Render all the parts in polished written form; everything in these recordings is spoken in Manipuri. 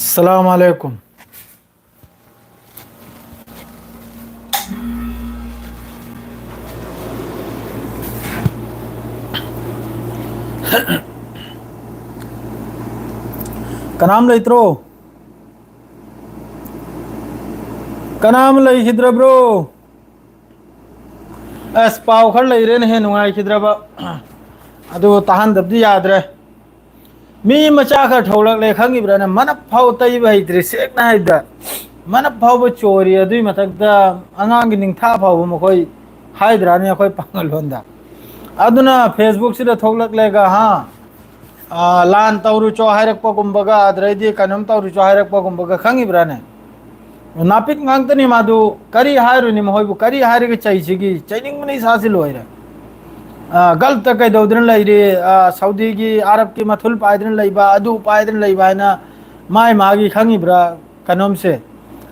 अस्सलाम वालेकुम। कनाम लेत्रो कनाम लेखिद्रब्रो अस पाव खर लेरेन हे नुंगाइखिद्रबा अदु तहनदबदि याद्रे मी मचा खर ठौलक ले खंगिब्राना मनप फाव तैब हैद्रि सेकना हैदा मनप फाव चोरी अदुइ मथकदा अंगांग निंगथा फाव मखोय हाइद्राने अखोय पांगल होंदा अदुना फेसबुक सिदा थोलक लेगा हां लान तौरु चो हायरकपगुंबगा अद्रैदि कनम तौरु चो हायरकपगुंबगा खंगिब्राने नापिक ngang madu kari haru ni mohoi bu kari hari ke chai sigi chaining mani sasil hoire gal ta kai daudrin laire saudi gi arab ki mathul paidrin laiba adu paidrin laiba na mai magi khangi bra kanom se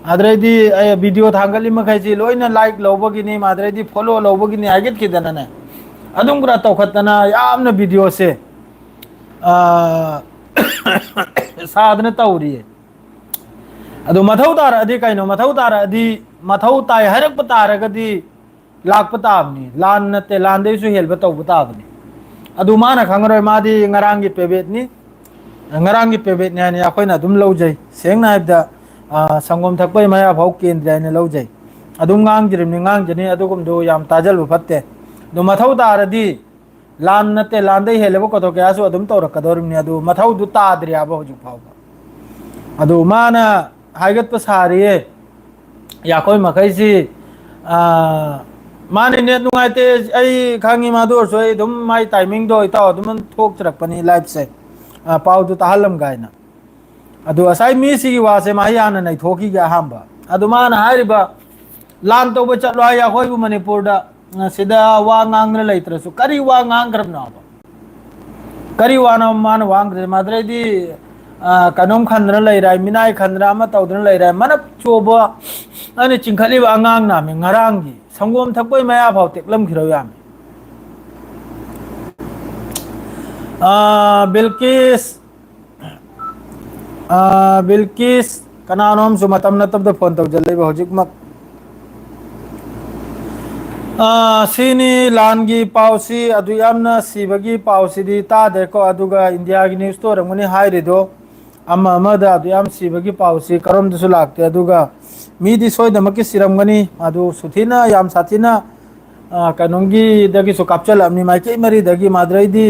adredi video thangali ma khai ji loina like lobagi ni adredi follow lobagi ni agit ki dana na adum gra to khatana yamna video se साधन तौरी अदो मथौ तार अदि कइनो मथौ तार अदि मथौ ताय हरक तारगदि लाक ताबनी लान नते लान देसु हेल्ब तौ ताबनी अदु माना खंगरोय मादि ngaraंगी पेबेटनी ngaraंगी पेबेट ने ने अखोइना दुम लौजै सेंगना हाबदा संगोम थकपै माया भाव केंद्र ने लौजै अदुम ngang जिरिमनि ngang जनि अदुगुम दो याम ताजल फत्ते दो मथौ तारदि लान नते लान दे हेलेबो कतो क्यासु अदुम तौरकदोरमनि अदु मथौ दु ताद्रियाबो हुजु फाव अदु माना हाइगत सारिये याकोई मखैसी माने नेट नुंगाइते आई खांगी मादुर सोई दुम माई टाइमिंग दो इता दुम थोक चरकपनी लाइव से पाउ दु ताहलम गायना अदु असाई मी सिगी वासे माही आना नै थोकी गा हांबा अदु मान हारिबा लान तो बचलो या खोई बु मणिपुर दा सिदा वा ngang लैत्रसु करी वा ngang करबना करी वाना मान वांग माद्रेदी कनोम खंद्र लेराय मिनाय खंद्र अमा तौद्र लेराय मनप चोबा अने चिंखली अंगांग नामे ngaraंगी संगोम थकपै माया भाव तेकलम खिरो याम बिल्किस बिल्किस कनानोम सु मतम नतब फोन तौजल लेबो हजिक मक सीनी लानगी पाउसी अदु यामना सीबगी पाउसीदी तादेको अदुगा इंडिया की न्यूज़ तो रंगनी हाइरिदो अमा अमदा अदु याम सीबगी पाउसी करम दसु लागते अदुगा मीदी सोयदमकी सिरमगनी अदु सुथिना याम साथिना कनोंगी दगी सु कैप्चल अमनी माइके मरी दगी माद्रैदी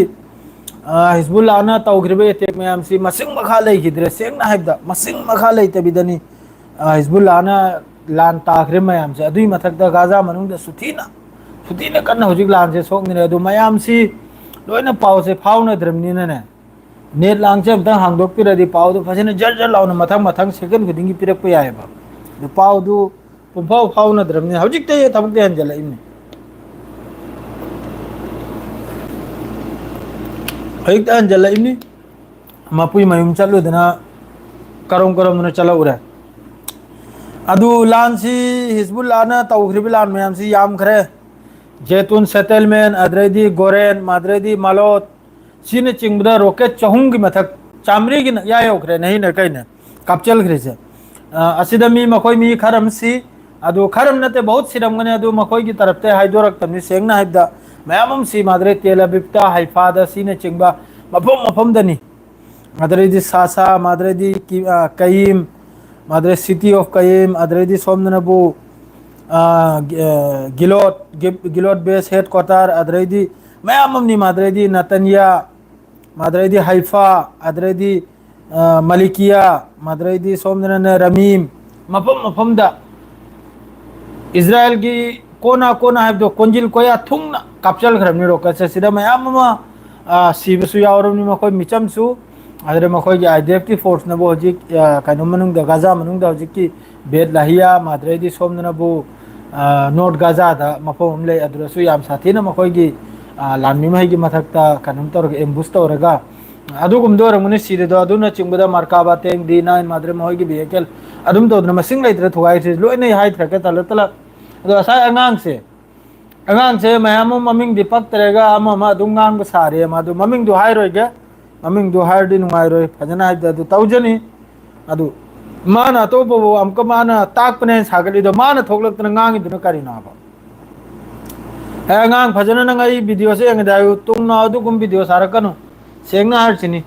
हिजबुल्लाह ना तौग्रिबे अटैक मयाम सी मसिंग मखा लेखिद्रे सेंगना हाइबदा मसिंग मखा लेतबिदनी हिजबुल्लाह ना लान ताख्रे मयाम से अदुई मथकदा गाजा मनुंग सुथिना सुथिना कन्ना हुजिक लान से सोकनिरे अदु मयाम सी लोइना पाउ से फाउना द्रमनिना ने नेट लांग से अमता हांगदोक पिरदि पाउ दु फसेना जर जर लाउना मथंग मथंग सेकंड खुदिंगी पिरक पे आएबा दु पाउ दु पुंफाउ फाउना द्रमनि हुजिक ते थबक दे हंजला इने हुजिक ते हंजला इने मपुई मयुम चलुदना करम करम न चलौरा अदु लानसी हिजबुल्लाह ना तौग्रिबि लान मयाम सी याम खरे जैतून सेटलमेंट अद्रेदी गोरेन माद्रेदी मालोत सीने चिंगबदा रॉकेट चहुंगी मथक चामरी की या योखरे नहीं न कहीं न कापचल खरे से असिदमी मखोई मी खरम सी अदु खरम नते बहुत सिरमगने अदु मखोई की तरफ ते हाइदोरक तमनी सेंगना हाइदा मयामम सी माद्रे तेल अबिप्ता हाइफादा सीने चिंगबा मफम मफम दनी माद्रेदी सासा माद्रेदी कयीम माद्रे सिटी ऑफ कयीम अद्रेदी सोमनबू गिलोट बेस हेडक्वार्टर अद्रेदी मयामम नि माद्रेदी नतनिया माद्रेदी हाइफा अद्रेदी मलिकिया माद्रेदी सोमनन रमीम मफम मफम दा इजराइल की कोना कोना है दो कोंजिल कोया थुंगना कापचल खरमनि रोकसे सिदा मयामम सीबसु यावरमनि मखोय मिचमसु अदरे मखोय की आईडीएफ की फोर्स नबो हजिक कानो मनुंग दा गाजा मनुंग दा हजिक की बेद लाहिया माद्रेदी सोमनबो नॉर्थ गाजा दा मफम ले अदरसु याम साथीना मखोय की लानमी माही की मथकता कानम तौर एम्बुस तौरगा अदुगुम दोरमनि सिरेदो अदुना चिंगबदा मार्काबा टेंग D9 माद्रे महोय की व्हीकल अदुम तौदना मसिंग लेत्र थुगाई से लोइनै हाइ थ्रके तल तल अदो असाय अंगांग से मयाम ममिंग दीपक तरेगा अमा मा अदुम ngang सारे मा दु ममिंग दु हाइ रोइगे ममिंग दु हाइ दि नुगाइ रोइ फजना हाइ दु तौजनी ꯑꯗꯨ ꯃꯥꯅ ꯑꯇꯣꯞꯄꯕꯨ ꯑꯃꯨꯛꯀ ꯃꯥꯅ ꯇꯥꯛꯄꯅꯦ ꯁꯥꯒꯠꯂꯤꯗꯣ ꯃꯥꯅ ꯊꯣꯛꯂꯛꯇꯅ ꯉꯥꯡꯉꯤꯗꯨꯅ ꯀꯔꯤꯅꯣ ꯍꯥꯏꯕ ꯑꯉꯥꯡ ꯐꯖꯅ ꯅꯪ ꯑꯩ ꯚꯤꯗꯤꯑꯣꯁꯦ ꯌꯦꯡꯉꯗꯤ ꯍꯥꯏꯌꯨ ꯇꯨꯡꯅ ꯑꯗꯨꯒꯨꯝ ꯚꯤꯗꯤꯑꯣ ꯁꯥꯔꯛꯀꯅꯨ ꯁꯦꯡꯅ ꯍꯥꯏꯔꯁꯤꯅꯤ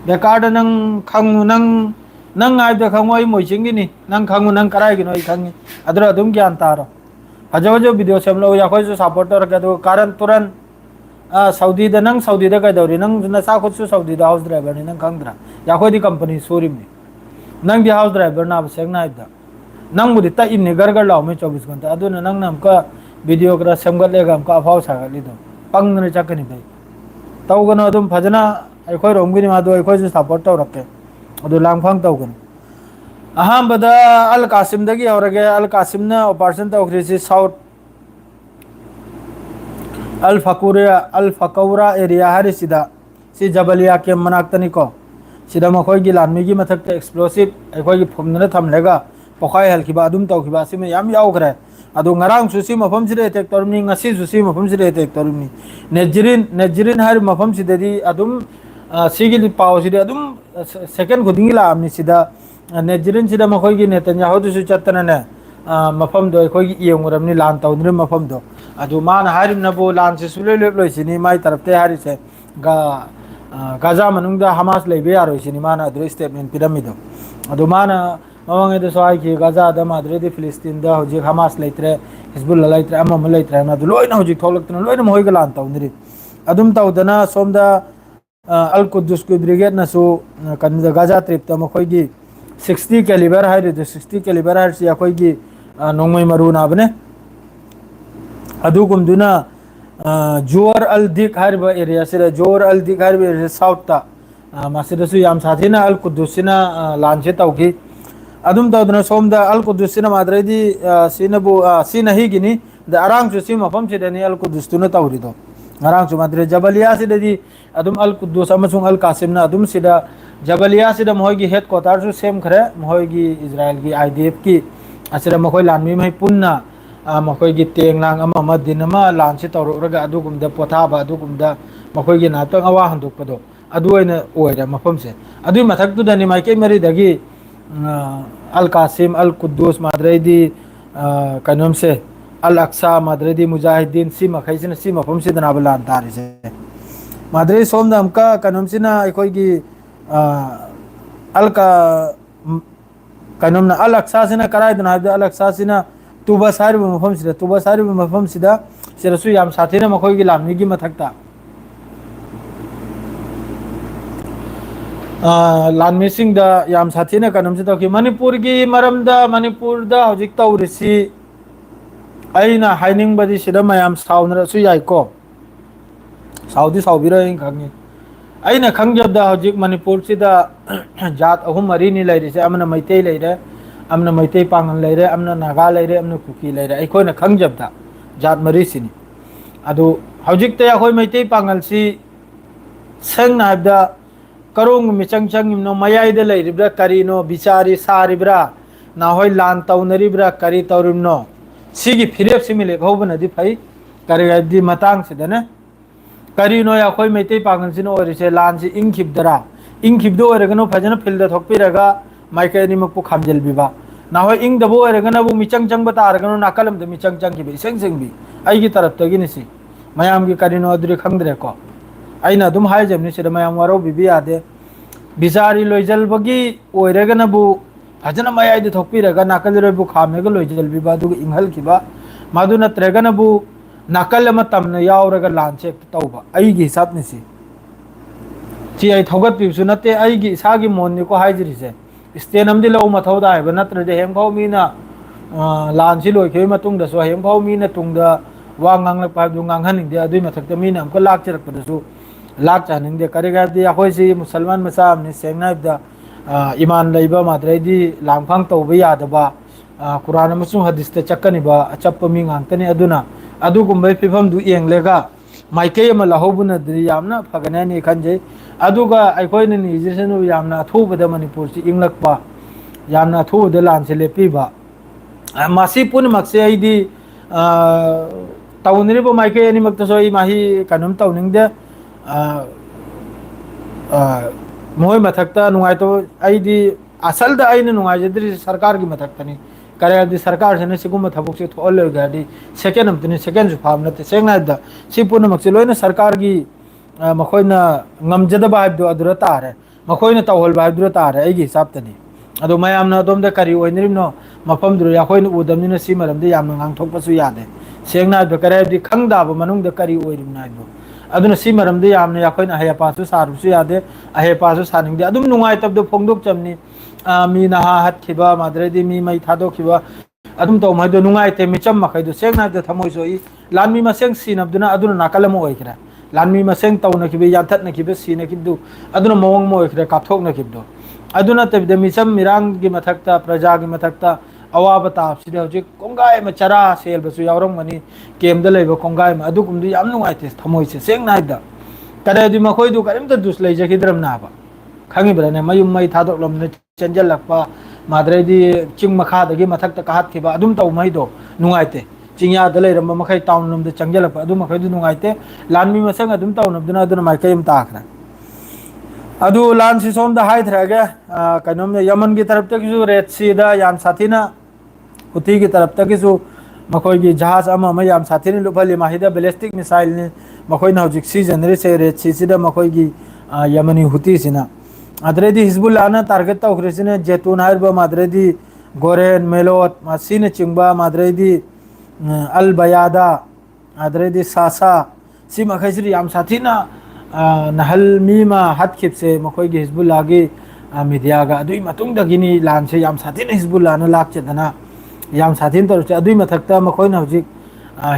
ꯕꯦꯀꯥꯔꯗ ꯅꯪ ꯈꯪꯉꯨ ꯅꯪ ꯍꯥꯏꯕꯗ ꯈꯪꯉꯨ ꯑꯩ ꯃꯣꯏꯆꯤꯡꯒꯤꯅꯤ ꯅꯪ ꯈꯪꯉꯨ ꯅꯪ ꯀꯔꯥꯏꯒꯤꯅꯣ ꯑꯩ ꯈꯪꯉꯤ ꯑꯗꯨꯅ ꯑꯗꯨꯝ ꯒ꯭ꯌꯥꯟ ꯇꯥꯔꯣ ꯐꯖ ꯐꯖꯕ ꯚꯤꯗꯤꯑꯣ ꯁꯦꯝꯂꯛꯎ ꯑꯩꯈꯣꯏꯁꯨ ꯁꯞꯄꯣꯔꯠ ꯇꯧꯔꯛꯀꯦ ꯑꯗꯨꯒ ꯀꯥꯔꯟ ꯇꯨꯔꯟ ꯁꯥꯎꯗꯤꯗ ꯅꯪ ꯁꯥꯎꯗꯤꯗ ꯀꯩꯗꯧꯔꯤ ꯅꯪ ꯅꯆꯥ ꯈꯨꯠꯁꯨ ꯁꯥꯎꯗꯤꯗ ꯍꯥꯎꯁ ꯗ꯭राꯏꯚꯔꯅꯤ ꯅꯪ ꯈꯪꯗ꯭ꯔꯥ ꯑꯩꯈꯣꯏꯗꯤ ꯀꯝꯄꯅꯤ ꯁꯨꯔꯤꯕꯅꯤ ꯅꯪꯗꯤ ꯍꯥꯎꯁ ꯗ꯭राꯏꯚꯔꯅꯥꯕ ꯁꯦꯡꯅ ꯍꯥꯏꯕꯗ ꯅꯪꯕꯨꯗꯤ ꯇꯛꯏꯕꯅꯤ ꯒꯔ ꯒꯔ ꯂꯥꯎꯃꯤ 24 घंटा ꯑꯗꯨꯅ ꯅꯪꯅ ꯑꯃꯨꯛꯀ ꯚꯤꯗꯤꯑꯣ ꯈꯔ ꯁꯦꯝꯒꯠꯂꯒ ꯑꯃꯨꯛꯀ ꯑꯐꯥꯎ ꯁꯥꯒꯠꯂꯤꯗꯣ ꯄꯪꯗꯅ ꯆꯠꯀꯅꯤ ꯚꯩ ꯇꯧꯒꯅꯨ ꯑꯗꯨꯝ ꯐꯖꯅ ꯑꯩꯈꯣꯏꯔꯣꯝꯒꯤꯅꯤ ꯃꯥꯗꯣ ꯑꯩꯈꯣꯏꯁꯨ ꯁꯞꯄꯣꯔꯠ ꯇꯧꯔꯛꯀꯦ ꯑꯗꯨ ꯂꯥꯡꯐꯥꯡ ꯇꯧꯒꯅꯨ ꯑꯍꯥꯟꯕꯗ ꯑꯜ ꯀꯥꯁꯤꯝꯗꯒꯤ ꯍꯧꯔꯒꯦ ꯑꯜ ꯀꯥꯁꯤꯝꯅ ꯑꯣꯄꯔꯦꯁꯟ ꯇꯧꯈ꯭ꯔꯤꯁꯤ ꯁꯥꯎꯠ ꯑꯜ ꯐꯀꯧꯔꯥ ꯑꯦꯔꯤꯌꯥ ꯍꯥꯏꯔꯤꯁꯤꯗ ꯁꯤ ꯖꯕꯂꯤꯌꯥ ꯀꯦꯝ ꯃꯅꯥꯛꯇꯅꯤꯀꯣ ꯁꯤꯗ ꯃꯈꯣꯏꯒꯤ ꯂꯥꯟꯃꯤꯒꯤ ꯃꯊꯛꯇ ꯑꯦꯛꯁꯄ꯭ꯂꯣꯁꯤꯞ ꯑꯩꯈꯣꯏꯒꯤ ꯐꯨꯝꯗꯨꯅ ꯊꯝꯂꯒ ꯄꯣꯈꯥꯏꯍꯟꯈꯤꯕ ꯑꯗꯨꯝ ꯇꯧꯈꯤꯕ ꯑꯁꯤ ꯃꯌꯥꯝ ꯌꯥꯎꯈ꯭ꯔꯦ ꯑꯗꯣ ꯉꯔꯥꯡꯁꯨ ꯁꯤ ꯃꯐꯝꯁꯤꯗ ꯑꯦꯇꯦꯛ ꯇꯧꯔꯝꯅꯤ ꯉꯁꯤꯁꯨ ꯁꯤ ꯃꯐꯝꯁꯤꯗ ꯑꯦꯇꯦꯛ ꯇꯧꯔꯝꯅꯤ ꯅꯦꯖꯤꯔꯤꯟ ꯍꯥꯏꯔꯤꯕ ꯃꯐꯝꯁꯤꯗꯗꯤ ꯑꯗꯨꯝ ꯁꯤꯒꯤ ꯄꯥꯎꯁꯤꯗꯤ ꯑꯗꯨꯝ ꯁꯦꯀꯦꯟ ꯈꯨꯗꯤꯡꯒꯤ ꯂꯥꯛꯑꯕꯅꯤ ꯁꯤꯗ ꯅꯦꯖꯤꯔꯤꯟꯁꯤꯗ ꯃꯈꯣꯏꯒꯤ ꯅꯦꯇꯟꯌꯥꯍꯨꯗꯨꯁꯨ ꯆꯠꯇꯅꯅꯦ ꯃꯐꯝꯗꯣ ꯑꯩꯈꯣꯏꯒꯤ ꯌꯦꯡꯉꯨꯔꯕꯅꯤ ꯂꯥꯟ ꯇꯧꯗ꯭ꯔꯤꯕ ꯃꯐꯝꯗꯣ ꯑꯗꯨ ꯃꯥꯅ ꯍꯥꯏꯔꯤꯕꯅꯕꯨ ꯂꯥꯟꯁꯤ ꯁꯨꯡꯂꯣꯏ ꯂꯣꯏꯁꯤꯅꯤ ꯃꯥꯏ ꯇꯔꯞꯇ ꯍꯥꯏꯔꯤꯁꯦ ꯒꯥꯖꯥ ꯃꯅꯨꯡꯗ ꯍꯃꯥꯁ ꯂꯩꯕ ꯌꯥꯔꯣꯏꯁꯤꯅꯤ ꯃꯥꯅ ꯑꯗꯨ ꯏꯁꯇꯦꯠꯃꯦꯟ ꯄꯤꯔꯝꯃꯤꯗꯣ ꯑꯗꯨ ꯃꯥꯅ ꯃꯃꯥꯡꯉꯩꯗꯁꯨ ꯍꯥꯏꯈꯤ ꯒꯥꯖꯥꯗ ꯃꯥꯗ꯭ꯔꯦꯗꯤ ꯐꯤꯂꯤꯁꯇꯤꯟꯗ ꯍꯧꯖꯤꯛ ꯍꯃꯥꯁ ꯂꯩꯇ꯭ꯔꯦ ꯍꯤꯖꯕꯨꯜꯂ ꯂꯩꯇ꯭ꯔꯦ ꯑꯃ ꯂꯩꯇ꯭ꯔꯦ ꯍꯥꯏꯅ ꯑꯗꯨ ꯂꯣꯏꯅ ꯍꯧꯖꯤꯛ ꯊꯣꯛꯂꯛꯇꯅ ꯂꯣꯏꯅ ꯃꯈꯣꯏꯒ ꯂꯥꯟ ꯇꯧꯅꯔꯤ ꯑꯗꯨꯝ ꯇꯧꯗꯅ ꯁꯣꯝꯗ ꯑꯜ ꯀꯨꯗꯨꯁꯀꯤ ꯕ꯭ꯔꯤꯒꯦꯠꯅꯁꯨ ꯀꯩꯅꯣꯗ ꯒꯥꯖꯥ ꯇ꯭ꯔꯤꯞꯇ ꯃꯈꯣꯏꯒꯤ 60 ꯀꯦꯂꯤꯕꯔ ꯍꯥꯏꯔꯤꯗꯨ 60 ꯀꯦꯂꯤꯕꯔ ꯍꯥꯏꯔꯤꯁꯤ ꯑꯩꯈꯣꯏꯒꯤ ꯅꯣꯡꯃꯩ ꯃꯔꯨ ꯅꯥꯕꯅꯦ ꯑꯗꯨꯒꯨꯝꯗꯨꯅ ꯖꯣꯔ ꯑꯜ ꯗꯤꯛ ꯍꯥꯏꯔꯤꯕ ꯑꯦꯔꯤꯌꯥꯁꯤꯗ ꯖꯣꯔ ꯑꯜ ꯗꯤꯛ ꯍꯥꯏꯔꯤꯕ ꯑꯦꯔꯤꯌꯥ ꯁꯥꯎꯠꯇ ꯃꯁꯤꯗꯁꯨ ꯌꯥꯝ ꯁꯥꯊꯤꯅ ꯑꯜ ꯀꯨꯗꯨꯁꯁꯤꯅ ꯂꯥꯟꯁꯦ ꯇꯧꯈꯤ ꯑꯗꯨꯝ ꯇꯧꯗꯅ ꯁꯣꯝꯗ ꯑꯜ ꯀꯨꯗꯨꯁꯁꯤꯅ ꯃꯥꯗ꯭ꯔꯩꯗꯤ ꯁꯤꯅꯕꯨ ꯁꯤꯅ ꯍꯤꯒꯤꯅꯤ ꯑꯗ ꯑꯔꯥꯡꯁꯨ ꯁꯤ ꯃꯐꯝꯁꯤꯗꯅꯤ ꯑꯜ ꯀꯨꯗꯨꯁꯇꯨꯅ ꯇꯧꯔꯤꯗꯣ ꯉꯔꯥꯡꯁꯨ ꯃꯥꯗ꯭ꯔꯦ ꯖꯕꯂꯤꯌꯥꯁꯤꯗꯗꯤ ꯑꯗꯨꯝ ꯑꯜ ꯀꯨꯗꯨꯁ ꯑꯃꯁꯨꯡ ꯑꯜ ꯀꯥꯁꯤꯝꯅ ꯑꯗꯨꯝ ꯁꯤꯗ ꯖꯕꯂꯤꯌꯥꯁꯤꯗ ꯃꯈꯣꯏꯒꯤ ꯍꯦꯗ ꯀ꯭ꯋꯥꯇꯔꯁꯨ ꯁꯦꯝꯈ꯭ꯔꯦ ꯃꯈꯣꯏꯒꯤ ꯏꯖ꯭ꯔꯥꯏꯜꯒꯤ IDFꯀꯤ ꯑꯁꯤꯗ ꯃꯈꯣꯏ ꯂꯥꯟꯃꯤꯉꯩ ꯄꯨꯟꯅ ꯃꯈꯣꯏꯒꯤ ꯇꯦꯡꯂꯥꯡ ꯑꯃ ꯗꯤꯟ ꯑꯃ ꯂꯥꯟꯁꯤ ꯇꯧꯔꯛꯂꯒ ꯑꯗꯨꯒꯨꯝꯕꯗ ꯄꯣꯊꯥꯕ ꯑꯗꯨꯒꯨꯝꯕꯗ ꯃꯈꯣꯏꯒꯤ ꯉꯥꯏꯍꯥꯛꯇꯪ ꯑꯋꯥ ꯍꯟꯗꯣꯛꯄꯗꯣ ꯑꯗꯨ ꯑꯣꯏꯅ ꯑꯣꯏꯔꯦ ꯃꯐꯝꯁꯦ ꯑꯗꯨꯏ ꯃꯊꯛꯇꯨꯗꯅꯤ ꯃꯥꯏꯀꯩ ꯃꯔꯤꯗꯒꯤ ꯑꯜ ꯀꯥꯁꯤꯝ ꯑꯜ ꯀꯨꯗꯨꯁ ꯃꯥꯗ꯭ꯔꯩꯗꯤ ꯀꯩꯅꯣꯝꯁꯦ ꯑꯜ ꯑꯛꯁꯥ ꯃꯥꯗ꯭ꯔꯩꯗꯤ ꯃꯨꯖꯥꯍꯤꯗꯤꯟ ꯁꯤ ꯃꯈꯩꯁꯤꯅ ꯁꯤ ꯃꯐꯝꯁꯤꯗꯅꯕ ꯂꯥꯟ ꯇꯥꯔꯤꯁꯦ ꯃꯥꯗ꯭ꯔꯩ ꯁꯣꯝꯗ ꯑꯃꯨꯛꯀ ꯀꯩꯅꯣꯝꯁꯤꯅ ꯑꯩꯈꯣꯏꯒꯤ ꯑꯜꯀ ꯀꯩꯅꯣꯝꯅ ꯑꯜ ꯑꯛꯁꯥꯁꯤꯅ ꯀꯗꯥꯏꯗꯅꯣ ꯍꯥꯏꯕꯗ ꯑꯜ ꯑꯛꯁꯥꯁꯤꯅ ꯇꯨꯕꯁ ꯍꯥꯏꯔꯤꯕ ꯃꯐꯝꯁꯤꯗ ꯇꯨꯕꯁ ꯍꯥꯏꯔꯤꯕ ꯃꯐꯝꯁꯤꯗ ꯁꯤꯗꯁꯨ ꯌꯥꯝ ꯁꯥꯊꯤꯅ ꯃꯈꯣꯏꯒꯤ ꯂꯥꯟꯃꯤꯒꯤ ꯃꯊꯛꯇ ꯂꯥꯟꯃꯤꯁꯤꯡꯗ ꯌꯥꯝ ꯁꯥꯊꯤꯅ ꯀꯩꯅꯣꯝꯁꯤ ꯇꯧꯈꯤ ꯃꯅꯤꯄꯨꯔꯒꯤ ꯃꯔꯝꯗ ꯃꯅꯤꯄꯨꯔꯗ ꯍꯧꯖꯤक ꯇꯧꯔꯤꯁꯤ ꯑꯩꯅ ꯍꯥꯏꯅꯤꯡꯕꯗꯤ ꯁꯤꯗ ꯃꯌꯥꯝ ꯁꯥꯎꯅꯔꯁꯨ ꯌꯥꯏꯀꯣ ꯁꯥꯎꯗꯤ ꯁꯥꯎꯕꯤꯔꯣꯏ ꯑꯩꯅ ꯈꯪꯉꯤ ꯑꯩꯅ ꯈꯪꯖꯕꯗ ꯍꯧꯖꯤꯛ ꯃꯅꯤꯄꯨꯔꯁꯤꯗ ꯖꯥꯠ ꯑꯍꯨꯝ ꯃꯔꯤꯅꯤ ꯂꯩꯔꯤꯁꯦ ꯑꯃꯅ ꯃꯩꯇꯩ ꯂꯩꯔꯦ ꯑꯃꯅ ꯃꯩꯇꯩ ꯄꯥꯉꯜ ꯂꯩꯔꯦ ꯑꯃꯅ ꯅꯥꯒꯥ ꯂꯩꯔꯦ ꯑꯃꯅ ꯀꯨꯀꯤ ꯂꯩꯔꯦ ꯑꯩꯈꯣꯏꯅ ꯈꯪꯖꯕꯗ ꯖꯥꯠ ꯃꯔꯤꯁꯤꯅꯤ ꯑꯗꯨ ꯍꯧꯖꯤꯛꯇ ꯑꯩꯈꯣꯏ ꯃꯩꯇꯩ ꯄꯥꯉꯜꯁꯤ ꯁꯦꯡꯅ ꯍꯥꯏꯕꯗ ꯀꯔꯣꯡꯕ ꯃꯤꯆꯪ ꯆꯪꯉꯤꯕꯅꯣ ꯃꯌꯥꯏꯗ ꯂꯩꯔꯤꯕ꯭ꯔꯥ ꯀꯔꯤꯅꯣ ꯕꯤꯆꯥꯔꯤ ꯁꯥꯔꯤꯕ꯭ꯔꯥ ꯅꯍꯣꯏ ꯂꯥꯟ ꯇꯧꯅꯔꯤꯕ꯭ꯔꯥ ꯀꯔꯤ ꯇꯧꯔꯤꯕꯅꯣ ꯁꯤꯒꯤ ꯐꯤꯔꯦꯞꯁꯤꯃ ꯂꯦꯞꯍꯧꯕꯅꯗꯤ ꯐꯩ ꯀꯔꯤ ꯍꯥꯏꯗꯤ ꯃꯇꯥꯡꯁꯤꯗꯅꯦ ꯀꯔꯤꯅꯣ ꯑꯩꯈꯣꯏ ꯃꯩꯇꯩ ꯄꯥꯉꯜꯁꯤꯅ ꯑꯣꯏꯔꯤꯁꯦ ꯂꯥꯟꯁꯤ ꯏꯪꯈꯤꯕꯗꯔꯥ ꯏꯪꯈꯤꯕꯗ ꯑꯣꯏꯔꯒꯅꯨ ꯐꯖꯅ ꯐꯤꯜꯗ ꯊꯣꯛꯄꯤꯔꯒ ꯃꯥꯏꯀꯩ ꯑꯅꯤꯃꯛꯄꯨ ꯈꯥꯝꯖꯤꯟꯕꯤꯕ ꯅꯍꯣꯏ ꯏꯪꯗꯕ ꯑꯣꯏꯔꯒꯅꯕꯨ ꯃꯤꯆꯪ ꯆꯪꯕ ꯇꯥꯔꯒꯅꯨ ꯅꯥꯀꯜ ꯑꯃꯗ ꯃꯤꯆꯪ ꯆꯪꯈꯤꯕ ꯏꯁꯦꯡ ꯁꯦꯡꯕꯤ ꯑꯩꯒꯤ ꯇꯔꯞꯇꯒꯤꯅꯤ ꯁꯤ ꯃꯌꯥꯝꯒꯤ ꯀꯔꯤꯅꯣ ꯑꯗꯨꯗꯤ ꯈꯪꯗ꯭ꯔꯦꯀꯣ ꯑꯩꯅ ꯑꯗꯨꯝ ꯍꯥꯏꯖꯕꯅꯤ ꯁꯤꯗ ꯃꯌꯥꯝ ꯋꯥꯔꯧꯕꯤꯕ ꯌꯥꯗꯦ ꯕꯤꯆꯥꯔꯤ ꯂꯣꯏꯖꯤꯟꯕꯒꯤ ꯑꯣꯏꯔꯒꯅꯕꯨ ꯐꯖꯅ ꯃꯌꯥꯏꯗ ꯊꯣꯛꯄꯤꯔꯒ ꯅꯥꯀꯜꯗꯔꯣꯏꯕꯨ ꯈꯥꯝꯃꯒ ꯂꯣꯏꯁꯤꯟꯕꯤꯕ ꯑꯗꯨꯒ ꯏꯪꯍꯟꯈꯤꯕ ꯃꯗꯨ ꯅꯠꯇ꯭ꯔꯒꯅꯕꯨ ꯅꯥꯀꯜ ꯑꯃ ꯇꯝꯅ ꯌꯥꯎꯔꯒ ꯂꯥꯟꯁꯦ ꯇꯧꯕ ꯑꯩꯒꯤ ꯍꯤसाꯕꯅꯤꯁꯤ ꯁꯤ ꯑꯩ ꯊꯧꯒꯠꯄꯤꯕꯁꯨ ꯅꯠꯇꯦ ꯑꯩꯒꯤ ꯏꯁꯥꯒꯤ ꯃꯣꯟꯅꯤꯀꯣ ꯍꯥꯏꯖꯔꯤꯁꯦ ꯏꯁꯇꯦꯟ ꯑꯃꯗꯤ ꯂꯧ ꯃꯊꯧ ꯇꯥꯏꯕ ꯅꯠꯇ꯭ꯔꯗꯤ ꯍꯌꯦꯡꯐꯥꯎ ꯃꯤꯅ ꯂꯥꯟꯁꯤ ꯂꯣꯏꯈꯤꯕ ꯃꯇꯨꯡꯗꯁꯨ ꯍꯌꯦꯡꯐꯥꯎ ꯃꯤꯅ ꯇꯨꯡꯗ ꯋꯥ ꯉꯥꯡꯂꯛꯄ ꯍꯥꯏꯕꯗꯨ ꯉꯥꯡꯍꯟꯅꯤꯡꯗꯦ ꯑꯗꯨꯏ ꯃꯊꯛꯇ ꯃꯤꯅ ꯑꯃꯨꯛꯀ ꯂꯥꯛꯆꯔꯛꯄꯗꯁꯨ ꯂꯥꯛꯆꯍꯟꯅꯤꯡꯗꯦ ꯀꯔꯤꯒꯤꯔ ꯍꯥꯏꯕꯗꯤ ꯑꯩꯈꯣꯏꯁꯤ ꯃꯨꯁꯜꯃꯥꯟ ꯃꯆꯥ ꯑꯃꯅꯤ ꯁꯦꯡꯅ ꯍꯥꯏꯕꯗ ꯏꯃꯥꯟ ꯂꯩꯕ ꯃꯥꯗ꯭ꯔꯩꯗꯤ ꯂꯥꯡꯐꯥꯡ ꯇꯧꯕ ꯌꯥꯗꯕ ꯀꯨꯔꯥꯟ ꯑꯃꯁꯨꯡ ꯍꯗꯤꯁꯇ ꯆꯠꯀꯅꯤꯕ ꯑꯆꯠꯄ ꯃꯤ ꯉꯥꯛꯇꯅꯤ ꯑꯗꯨꯅ ꯑꯗꯨꯒꯨꯝꯕꯒꯤ ꯐꯤꯕꯝꯗꯨ ꯌꯦꯡꯂꯒ ꯃꯥꯏꯀꯩ ꯑꯃ ꯂꯧꯍꯧꯕꯅꯗꯤ ꯌꯥꯝꯅ ꯐꯒꯅꯤ ꯍꯥꯏꯅ ꯈꯟꯖꯩ ꯑꯗꯨꯒ ꯑꯩꯈꯣꯏꯅ ꯅꯤꯖꯔꯤꯁꯤꯅ ꯌꯥꯝꯅ ꯑꯊꯨꯕꯗ ꯃꯅꯤꯄꯨꯔꯁꯤ ꯏꯪꯂꯛꯄ ꯌꯥꯝꯅ ꯑꯊꯨꯕꯗ ꯂꯥꯟꯁꯦ ꯂꯦꯞꯄꯤꯕ ꯃꯁꯤ ꯄꯨꯝꯅꯃꯛꯁꯦ ꯑꯩꯗꯤ ꯇꯧꯅꯔꯤꯕ ꯃꯥꯏꯀꯩ ꯑꯅꯤꯃꯛꯇꯁꯨ ꯑꯩ ꯃꯍꯩ ꯀꯩꯅꯣꯝ ꯇꯧꯅꯤꯡꯗꯦ ꯃꯣꯏ ꯃꯊꯛꯇ ꯅꯨꯡꯉꯥꯏꯇꯕ ꯑꯩꯗꯤ असल दा आइन नुंगाइजद्री सरकार की मथक्तनी करे सरकार से सिगुम थबक से थोलगादी सेकेंड अमतनी सेकेंड सु फाम नते सेंगनादा सि पुनमक से लोइना सरकार की मखोइना ngamjadaba habdo adura tare makoina tawhol ba adura tare ai gi hisab tani ado mayam na dom da kari oinrim no mafam dru ya khoin udam ni si maram de yam ngang thok pasu yade sengna do kare di khangda ba manung da kari oirim na do aduna si maram de yam na ya khoin ahya pasu saru su yade ahya pasu saning de adum nungai tab do phongdok chamni mi na ha hat khiba madre di mi mai thado khiba adum to mai do nungai te mi cham ma khai do sengna de thamoi so i lan mi ma seng sin abduna aduna nakalam oikra लानमी मसेंग तौना किबे याथत न किबे सीने किबदु अदुना मोंग मो इखरे काथोक न किबदु अदुना तबदे मिसम मिरांग की मथक्ता प्रजा की मथक्ता अवाब ताप सिदे हजि कोंगाय म चरा सेल बसु यावरम मनी केम द लेबो कोंगाय म अदु कुमदु याम नुंगाइते थमोइ से सेंग नाइदा करे दि मखोइ दु करिम त दुस लइ जखिद्रम नाबा खंगि बरने मयुम मई थादोक लम ने चंजल लखपा माद्रे दि चिंग मखा दगी मथक्ता कहत किबा अदुम तौ मई दो नुंगाइते चिंया दले रम मखै टाउन लम द चंगल प अदु मखै दु नुंगाइते लानमी मसंग अदुम टाउन अदुना अदुना माइकै म ताखरा अदु लान सि सोम द हाइ थ्रागे कनम यमन की तरफ तक जो रेड सी दा याम साथीना हुती की तरफ तक जो मखोइ की जहाज अमा म याम साथीनि लुफली माहिदा बैलिस्टिक मिसाइल नि मखोइ न हजिक सी जनवरी से रेड सी सिदा मखोइ की यमनी हुती सिना अदरेदी हिजबुल्लाह ना टारगेट तौखरिसिने जेतून हाइबा मादरेदी गोरेन मेलोत मासिने चिंगबा मादरेदी अल बयादा अदरेदी सासा सी मखैसरी याम साथीना नहल मीमा हत खिपसे मखोइ की हिजबुल्लाह की मीडिया का अदुई मतुंग दगिनी लान से याम साथीना हिजबुल्लाह ना लाक चदना याम साथीन तरुचे अदुई मथक्ता मखोइ न हजिक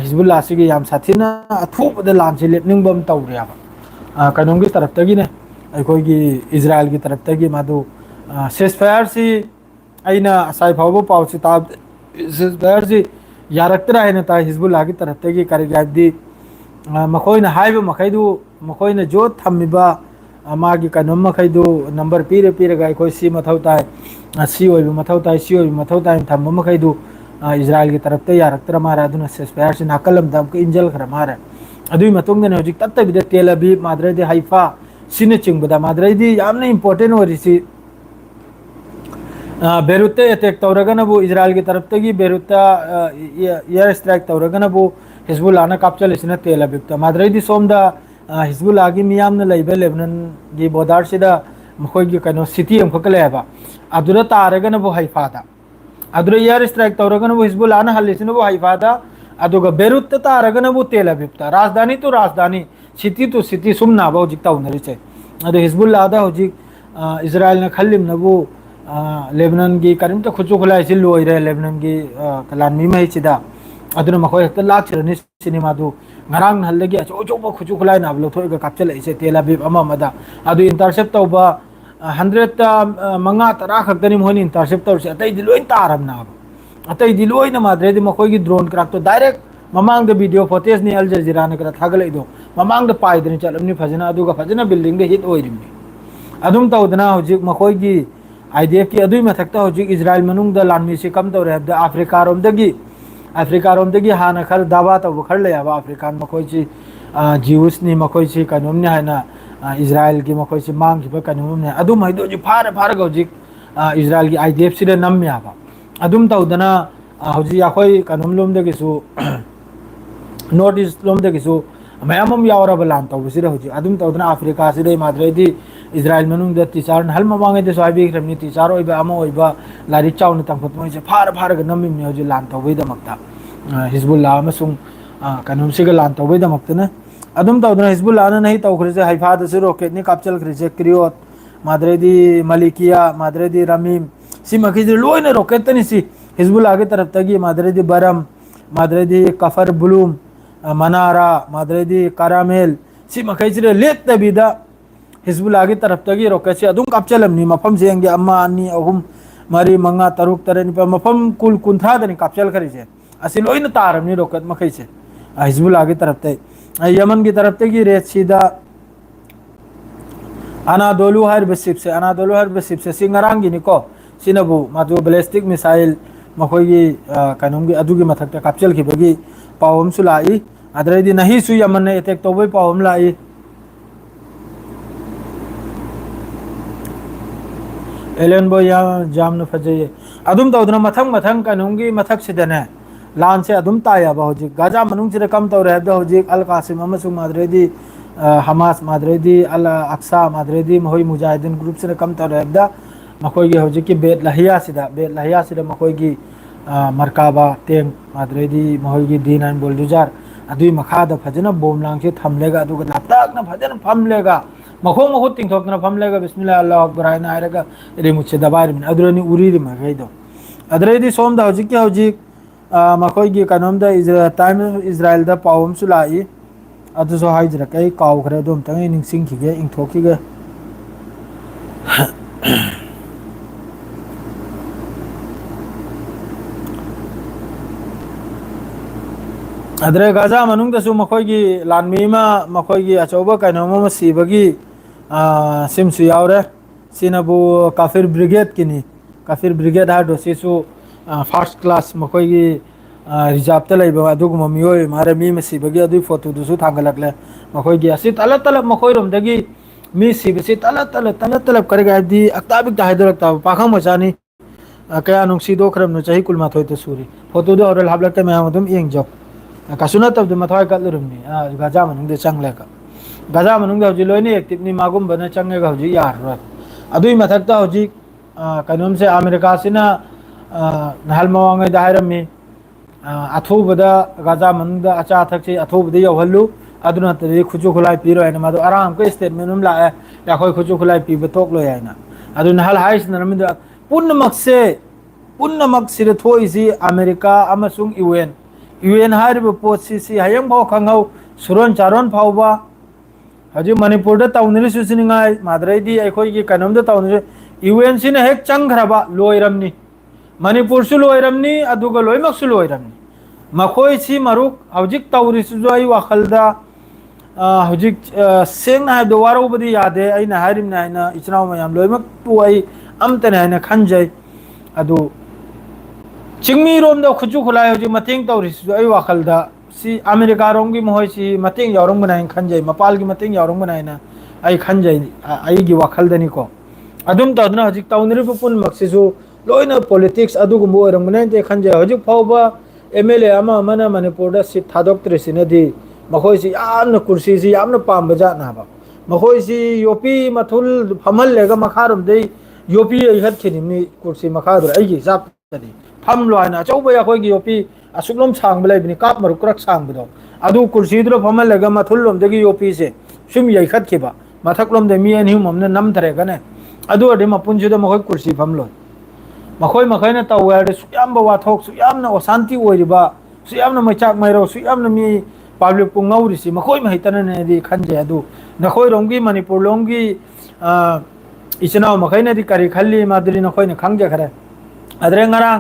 हिजबुल्लाह से याम साथीना अथोपद लान से लेपनिंग बम तौरियाबा कनों की तरफ तगिने अखोइ की इजराइल की तरफ तगी मादु सेसफायर सी अइना साइ फावबो पाउसी ताब सेसफायर सी यारक्तरा है ता हिजबुल्लाह की तरफ तगी करगादी मखोइना हाइबो मखैदु मखोइना जो थम्मिबा मागी कनम मखैदु नंबर पीरे पीरे गा कोई सी मथौ ताय सी ओइबो मथौ ताय सी ओइबो मथौ ताय थम्म मखैदु इजराइल की तरफ ते यारक्तरा मारा अदुना सेसफायर सी नाकलम दम के इंजल खरा मारा अदुई मतुंग ने हजिक तत्त बिदे तेल अबीब माद्रे दे हाइफा सिने चिंगबदा माद्रे दी यामने इंपोर्टेंट ओरिसी बेरुते अटैक तौरगनबु इजराइल की तरफ तगी बेरुता एयर स्ट्राइक तौरगनबु हिजबुल्लाह ना कापचल इसने तेल अबीब माद्रे दी सोमदा हिजबुल्लाह की मियाम ने लेबे लेबनन की बॉर्डर सिदा मखोइ की कनो सिटी हम खकलेबा अदुरा तारगनबु हाइफादा अदुरा एयर स्ट्राइक तौरगनबु हिजबुल्लाह ना हलिसनबु हाइफादा अदुगा बेरुत तारगनबु तेल अबीब राजधानी तो राजधानी सिटी तो सिटी सुमना बा हजिक तौनरिसे अदु हिजबुल्लाह दा हजिक इजराइल ना खल्लिम नबु लेबनान की करीम तो खुचु खुलाई से लोइरे लेबनान की कलानमी में सिदा अदुना मखोइ हक्ता लाक्चरनि सिनेमा दु ngarang hallagi acho choba khuchu khulai na blo thoi ga kapchal ise tel abib ama mada adu intercept tauba 100 ta manga tara khaktani mohini intercept taur se atai di loin taram na atai di loin na madre di makhoi gi drone crack to direct mamang the video footage ni al jazeera na kra thagalai do mamang the pai deni chalamni fajana adu ga fajana building de hit oirimni adum taudana hojik makhoi gi idf ki adui mathakta hojik israel manung da lanmi se kam tawre da africa rom dagi Africa Rome दगी हाना खर दावा तब खर ले आबा अफ्रीका मखोइची जीवस नि मखोइची कनुम ने हाना इजराइल की मखोइची मांग की कनुम ने अदुम हैदो जी फार फार गौजिक इजराइल की आईडीएफ सिरे नम याबा अदुम तौदना हौजी याखोइ कनुम लोम दगिसु नॉर्थ ईस्ट लोम दगिसु मयामम यावरब लान तब सिरे हौजी अदुम तौदना अफ्रीका सिरे माद्रेदी इजराइल मनुंग द टीचर हल मबांगे दे स्वाबी क्रमनी टीचर ओइबा अमा ओइबा लारि चाउन तंफत मोइसे फार फार ग नमि मे हौजी लान तौबै दमक्ता हिजबुल्लाह अमसुंग कनुम सिग लान तौबै दमक्तने अदुम तौदना हिजबुल्लाह ना नहीं तौखरिसे हाइफा द से रॉकेट नि कापचल खरिसे क्रियोत माद्रेदी मलिकिया माद्रेदी रमीम सि मखिज लोइने रॉकेट तनि सि हिजबुल्लाह की तरफ तगी माद्रेदी बरम माद्रेदी कफर बुलूम मनारा माद्रेदी करामेल सि मखिज लेत तबिदा हिजबुल्लाह की तरफ तगी रॉकेट से अदुम कापचलमनी मफम जेंगे अम्मा अन्नी अहुम मरी मंगा तरुक तरनि प मफम कुल कुंथा दनि कापचल खरिसे असि लोइन तारमनी रॉकेट मखैसे हिजबुल्लाह की तरफ ते यमन की तरफ तगी रेत सीधा अनादोलु हर बसिप से अनादोलु हर बसिप से सिंगरांगी निको सिनबु मादु बैलिस्टिक मिसाइल मखोगी कनुम की अदुगी मथकता कापचल खिबगी पावम सुलाई अदरेदी नहीं सु यमन ने अटैक तोबै पावम लाई एलियन बो जामन फजे अदुम तौदना मथंग मथंग कानूंगी मथक सिदने लान से अदुम तायाबा होजिक गाजा मनुंग से कम तौर है होजिक अल कासिम अमसु मादरेदी हमास मादरेदी अल अक्सा मादरेदी मोई मुजाहिदीन ग्रुप से कम तौर है मखोगी होजिक की बेत लहिया सिदा मखोगी मरकाबा तेंग मादरेदी मोई दी नाइन बोलदुजार अदुई मखादा फजना बोम लांग से थमलेगा अदुगा लापताकना फजना फमलेगा मखों मखों तिंथोकना फमलेगा बिस्मिल्लाह अल्लाह अकबर हायना हायरगा रिमुचे दबारिमिन अदुरनी उरीरि मगैदो अदरेदी सोमदा होजिक के होजिक मखोगी कनोमदा टाइम इजराइल दा पावम सुलाई अदुसो हाइजरकै काउखरे दोम तंग निंगसिंखिगे इंथोखिगे अदरे गाजा मनुंग दसु मखोगी लानमीमा मखोगी अचौबा कनोमा सिबगी सिमसु यावरे सिनबु काफिर ब्रिगेड किनी काफिर ब्रिगेड हा दोसिसु फर्स्ट क्लास मखोगी रिजर्व त लैबा अदुगुम मियोय मारे मी मसिबगी अदु फोटो दुसु थांगलकले मखोगी असि तलत तलत मखोयरोमदगी मी सिबसि तलत तलत करगा दी अक्ताबिक हाइदरकता पाखम मचानी कया नुंगसी दोखरम नु चाही कुलमाथोय त सूरी फोटो दो और हाबलकते मैं अदुम येंगजो कसुना तब मथवाय कलरुमनी गाजा मनुंग दे चंगलेका गाजा मनुंग हजि लोइनी एक्टिव नि मागुम बना चंगेगा हजि यार अदुई मथकता हजि कनोम से अमेरिका सिना नहल मवांगे दायरमी अथुबदा गाजा मनुंग दा अचा थकसे अथुबदा यौहल्लु अदुना तदि खुजु खुलाई पिरो हैन मादो आराम को स्टेटमेंट उम लाए या खोय खुजु खुलाई पिबे तोकलो हैन अदु नहल हाइस नरमिद पुन्नमक सिर थोइसि अमेरिका अमसुंग यूएन हारिबो पोसी हयंग भाव खंगौ सुरन चारोन फावबा हजि मणिपुर दा तौनरि सुसिनिंगाय मादरैदी अखोय की कनम दा तौनरि यूएन सिना हेक चंगखरबा लोइरमनी मणिपुर सु लोइरमनी अदुगा लोइमक सु लोइरमनी मखोय सि मरुक हजिक तौरि सुजो आई वाखलदा हजिक सेंगना हादो वारोबदी यादे आइना हारिमना आइना इचनाव मयाम लोइमक तु आई अमतने आइना खंजै अदु चिंगमी रोम दा खुजु खुलाय हजि मतेंग तौरि सु आई वाखलदा सी अमेरिका रोम की मोहय सी मतेंग यारोम बनाय खंजै मपाल की मतेंग यारोम बनायना आई खंजै आई की वाखलदनी को अदुम तदना हजि तौनरि पुन मक्सिसु लोइना पॉलिटिक्स अदुगुमो रंगने ते खंजै हजि फावबा एमएलए अमा मना मणिपुर दा सीट थादोक्त्रिसिनदी मखोय सी यामना कुर्सी सी यामना पाम बजानाबा मखोय सी योपी मथुल फमल लेगा मखारम दे योपी हत खिनिमनी कुर्सी मखादुर आई की जाप तदी फम लोइना चौबा याखोय की योपी असुकलम सांग बलाइबनी काप मरुक्रक सांग बदो अदु कुर्सी दुर फमल लेगा मथुल लोम दगी योपी से सुम यखत खिबा मथकलम दे मी अनि हमने नम थरे गने अदु अदे मपुन जुदा मखोय कुर्सी फमलो मखोय मखैना तवयार सुयाम वाथोक सुयाम अशांति ओइरिबा सुयाम मैचाक मैरो सुयाम मी पब्लिक पुंगौरिसी मखोय महितननेदी खंजे अदु नखोय रोंगी मणिपुर लोंगी इचनाव मखैनादी करी खल्ली मादुरी नखोयना खंगे खरे अदरे ngara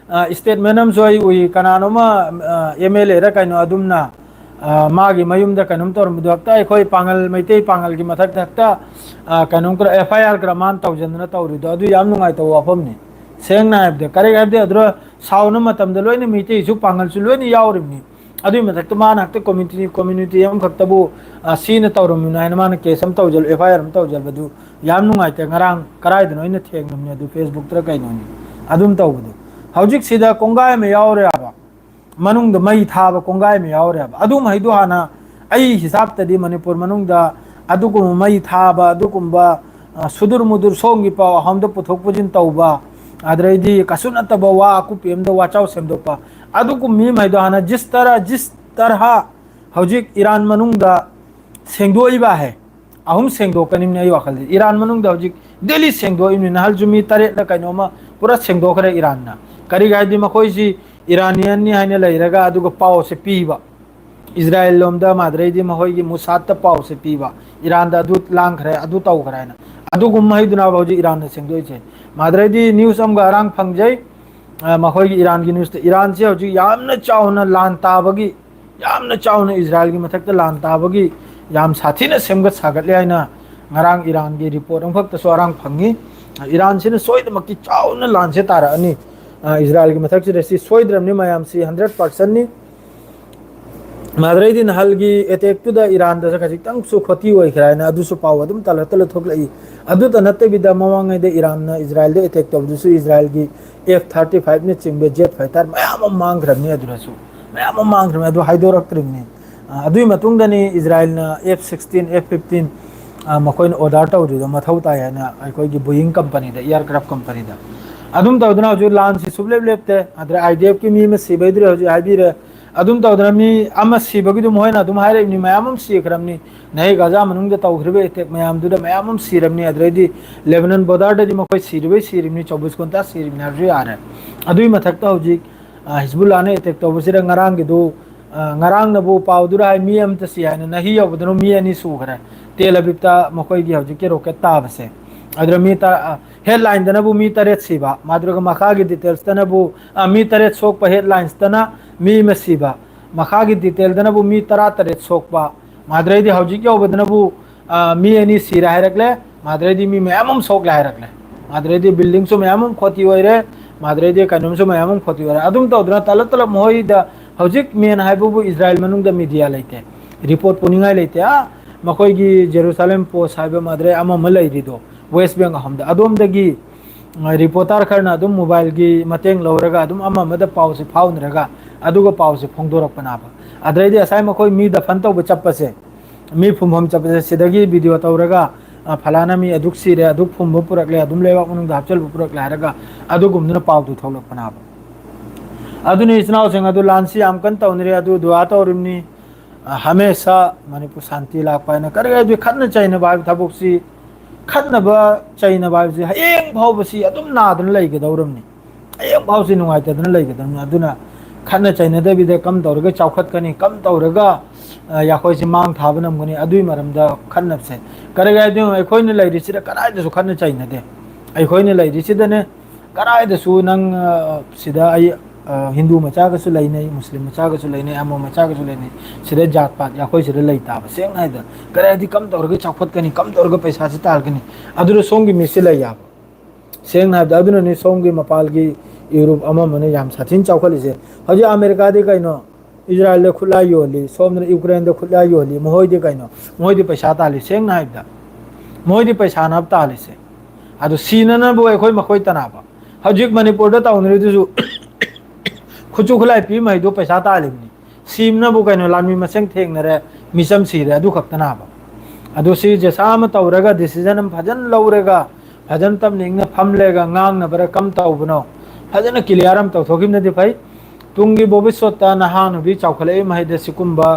स्टेटमेंट हम जोई उई कनानोमा एमएलए रा कइनो अदुमना मागी मयुमदा कनुम तोर मुदक्ता एखोय पांगल मैते पांगल की मथक थक्ता कनुम कर एफआईआर क्रमान तौजनना तौरिदो अदु याम नुंगाय तो वाफमनी सेंगना हाबदे करे हाबदे अद्रो साउनो मतमदा लोइने मैते सु पांगल सु लोइने यावरिमनी अदु मथक मान हक्ते कम्युनिटी हम खक्तबु सीन तौरमुना हैन मान केसम तौजल एफआईआर हम तौजल बदु याम नुंगाय ते ngara कराइदनो इन थेंगनमने अदु फेसबुक तर कइनोनी अदुम तौबदु हौजिक सिदा कोंगाय में यावरे आबा मनुंग द मई थाबा कोंगाय में यावरे आबा अदुम हैदु हाना आई हिसाब तदी मणिपुर मनुंग द अदुकुम मई थाबा अदुकुमबा सुदुर मुदुर सोंगी पाव हमद पुथोक पुजिन तौबा अदरैदी कसुनतबा वा कुपेम द वाचाव सेमदोपा अदुकुम मी मैदु हाना जिस तरह हौजिक ईरान मनुंग द सेंगदोइबा है अहुम सेंगदोकनिम नै वाखल ईरान मनुंग द हौजिक दिल्ली सेंगदोइम नहल जुमी तरेत ल कइनोमा पूरा सेंगदोखरे ईरान ना करी गायदी मखोइसी ईरानियन नि हाइने लैरगा अदुगो पाव से पीबा इजराइल लोमदा मादरैदी मखोइगी मुसात त पाव से पीबा ईरान दा अदु लांखरे अदु तौखरायना अदुगुम महिदुना बाउजी ईरान ने सेंगदोइचे मादरैदी न्यूज अमगा अरांग फंगजै मखोइगी ईरान की न्यूज ईरान से हौजी यामना चावना लान ताबगी यामना चावना इजराइल की मथकता लान ताबगी याम साथीना सेमगत सागतले आइना ngarang Iran की रिपोर्ट अंफक तो सोरांग फंगी ईरान से सोइदमकी चावना लान से तारा अनि इजराइल की मथक से रेसी सोइद्रमनि मयाम सी 100% नि माद्रेदी नहलगी अटैक टू ईरान खजितंग खोती होइखरायना अदुसु पाव अदुम तल तल थोकलई अदु त नत्तेबिदा मवांगैदे ईरान न इजराइल दे अटैक तबदुसु इजराइल की F-35 ने चिंबे जेट फाइटर मयाम मांगरबनी अदुरसु मयाम मांगरबनी अदु हाइदोरक्तरिनी अदुई मतुंगदनी इजराइल न F-16 F-15 मखोइन ऑर्डर तौदुदो मथौ तायना अखोइगी बोइंग कंपनी दा एयरक्राफ्ट कंपनी दा अदुम तौदना हजु लान सि सुबलेब लेबते अदर IDF की मी में सिबैद्रे हजु हाइबिरे अदुम तौदना मी अमा सिबगी दुम होइना दुम हाइरेबनी मयाम सिखरमनी नहीं गजा मनुंग तौखरबे अटैक मयाम दुदा मयाम सिरमनी अदरेदी लेबनान बॉर्डर दि मखोइ सिरबे सिरमनी 24 घंटा सिरमनी हजु यारे अदुई मथकता हजि हिजबुल्लाह ने अटैक तौबसिरा ngarang gidu ngarang na bu पाउदुरा मी अमत सि हाइना नहीं यबदनो मी अनि सुखरे तेल अबिबता मखोइ गी हजि के रॉकेट ताबसे अदर मी ता हेडलाइन दनबु मी तरेत सिबा माद्रग मखागी डिटेल्स दनबु मी तरेत सोक प हेडलाइंस दना मी मसिबा मखागी डिटेल दनबु मी तरा तरेत सोक पा माद्रेदी हौजी के ओबदनबु मी एनी सिरा हैरकले माद्रेदी मी मयामम सोक ला हैरकले माद्रेदी बिल्डिंग सो मयामम खोती होइरे माद्रेदी कानुम सो मयामम खोती होइरे अदुम तौदना तल तल Mohida हौजिक main हाइबुबु Israel मनुंग the media लेते रिपोर्ट पुनिंगाय लेते मखोइगी जेरूसलम पोस्ट हाइबे माद्रे अमा मलैरिदो वेस्ट बेंग हमदा अदोम दगी रिपोर्टर खरना अदुम मोबाइल की मतेंग लौरगा अदुम अमा मद पाव से फाउनरगा अदुगा पाव से फोंदोरपनाबा अदरैदि असाय मखोइ मी द फन तौब चप्पसे मी फुमहम चप्पसे सिदगी वीडियो तौरगा फलाना मी अदुक सिरे अदुक फुमब पुरकले अदुम लेवा मनुंग हपचल पुरकले हरगा अदुगुमना पाव दु थौलपनाबा अदुनि इसनाव सिंग अदु लांसी आमकन तौनरे अदु दुआ तौरिमनी हमेशा मणिपुर शांति लापायना करगे दु खन्न चाइना बाब थबुकसी खन्नबा चाइना बाबसे हयेंग फावबसी अदुम नादन लैगदौरमनी हयेंग फावसी नुंगाइतदन लैगदमनी अदुना खन्न चाइना दबिदे कम तौरगा चौखतकनी कम तौरगा याखोइसे मांग थाबनमगनी अदुई मरमदा खन्नबसे करगे दु अखोइने लैरिसिदा कराइदसु खन्न चाइना दे अखोइने लैरिसिदने कराइदसु नंग सिदा आई हिंदू मचागसु लैनै मुस्लिम मचागसु लैनै अमो मचागसु लैनै सिदा जात पात याखोइ सिदा लैताब सेंग नाइदा कराइदि कम तौरगा चौखतकनी कम तौरगा पैसा से तालकनी अदुरो सोंगी मिसे लैयाब सेंग नाइदा अदुनो नि सोंगी मपालगी यूरोप अमा मने याम साथिन चौखलिसे हजि अमेरिका दे कैनो इजराइल दे खुला योली सोमने यूक्रेन दे खुला योली मोहोइ दे कैनो मोहोइ दे पैसा ताली सेंग नाइदा मोहोइ दे पैसा नाब तालिसे अदु सीनना बो अखोइ मखोइ तनाबा हजिक मणिपुर दा ताउनरिदुसु खुचु खुलाई पी मैदो पैसा तालिबनी सीमना बो कैनो लामी मसेंग थेंगनरे मिसम सिरे अदु खक्तनाबा अदु सी जसाम तौरगा डिसीजन फजन लौरगा फजन तम निंगना फमलेगा ngang बर कम तौबनो फजन क्लियरम तौथोगिमनदि फै तुंगी भविष्यता नहान भी चौखले महिदे सिकुंबा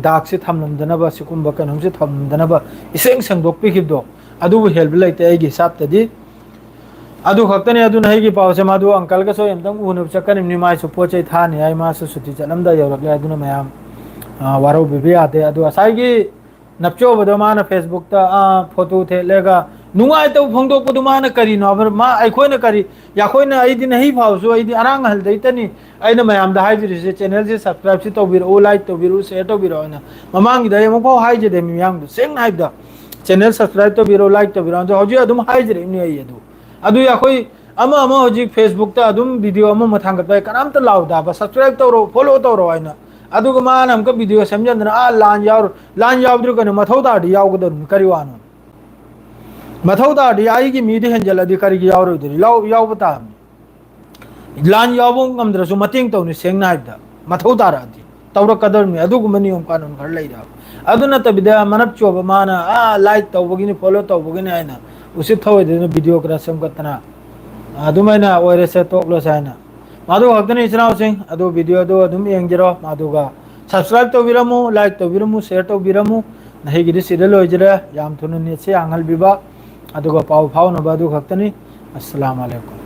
दाग से थमलमदनबा सिकुंबा कनमसे थमलमदनबा इसेंग संगोकपिखिबदो अदुबु हेल्प लैते आइगी हिसाबतदि अदु खक्तने अदु नहिगी पावसे मादु अंकल का सो एमतंग उनुब चकन निमाय सु पोचै थानि आइ मासु सुति चलमदा यौरकले अदुना मयाम वारो बिबि आते अदु असाइगी नपचो बदो मान फेसबुक ता फोटो थे लेगा नुंगाइ तो फोंदोक बदो मान करी नो अबर मा आइखोइना करी याखोइना आइदि नहि फावसु आइदि अरांग हल दैतनी आइना मयाम दा हाइबिरि से चैनल से सब्सक्राइब से तौबिरो लाइक तौबिरो शेयर तौबिरो ना ममांगी दा यमो फाव हाइजे दे मियांग दु सेंग हाइबदा चैनल सब्सक्राइब तौबिरो लाइक तौबिरो जो हजि अदुम हाइजे नि आइ अदु याखोइ अमा अमा हजि फेसबुक ता अदुम वीडियो अमा मथांगत बाय कनामता लाउदा बा सब्सक्राइब तौरो फॉलो तौरो आइना अदुग मान हमका वीडियो समझंदना लान यावद्रु कने मथौ ताडी यावगदन करिवानो मथौ ताडी आइगी मीदि हेंजल अधिकारी की यावरोदरी यावबता लान यावबो ngमद्रसु मतेंग तौनि सेंगना हाइबदा मथौ तारादि तौर कदर में अदुग मनियम कानून खर लैरा अदुना तबिदा मनप चोब माना लाइक तौबगिनि फॉलो तौबगिनि आइना उसी थौदे वीडियो करा समकतना अदुमैना ओइरेसे तोकलो साइना मादु हक्तने इचनाव सिंह अदु वीडियो दो अदुम येंगिरो मादुगा सब्सक्राइब तौबिरमु लाइक तौबिरमु शेयर तौबिरमु नहिगिदि सिदल होइजरे याम थुनु नेसे आंगल बिबा अदुगा पाव फाव नबा अदु हक्तनी अस्सलाम वालेकुम।